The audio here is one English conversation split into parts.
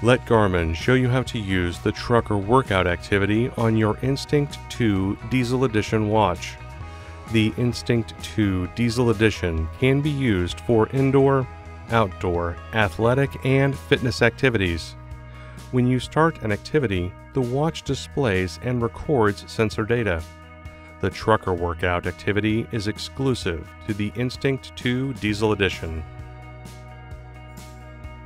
Let Garmin show you how to use the trucker workout activity on your Instinct 2 dēzl Edition watch. The Instinct 2 dēzl Edition can be used for indoor, outdoor, athletic, and fitness activities. When you start an activity, the watch displays and records sensor data. The trucker workout activity is exclusive to the Instinct 2 dēzl Edition.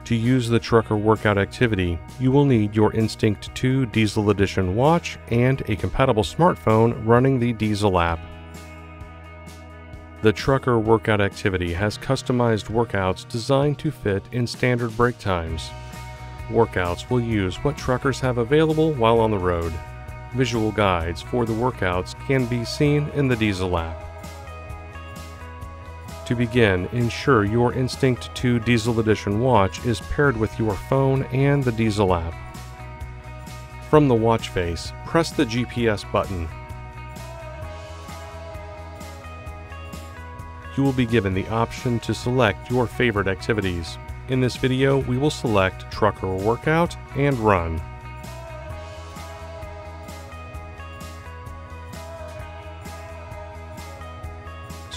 To use the trucker workout activity, you will need your Instinct 2 dēzl Edition watch and a compatible smartphone running the dēzl app. The trucker workout activity has customized workouts designed to fit in standard break times. Workouts will use what truckers have available while on the road. Visual guides for the workouts can be seen in the dēzl app. To begin, ensure your Instinct 2 dēzl Edition watch is paired with your phone and the dēzl app. From the watch face, press the GPS button. You will be given the option to select your favorite activities. In this video, we will select trucker workout and run.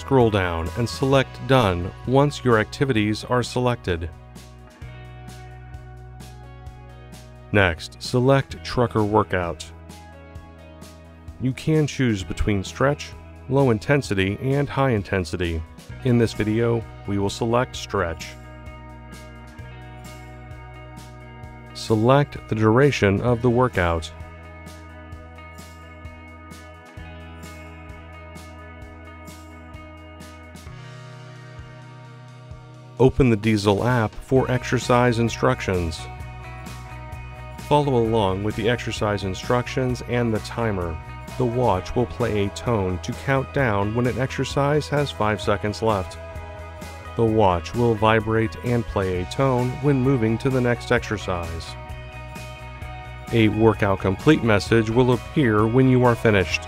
Scroll down and select Done once your activities are selected. Next, select Trucker Workout. You can choose between stretch, low intensity, and high intensity. In this video, we will select stretch. Select the duration of the workout. Open the dēzl app for exercise instructions. Follow along with the exercise instructions and the timer. The watch will play a tone to count down when an exercise has 5 seconds left. The watch will vibrate and play a tone when moving to the next exercise. A workout complete message will appear when you are finished.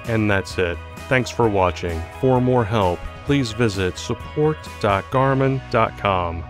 And that's it. Thanks for watching. For more help, please visit support.garmin.com.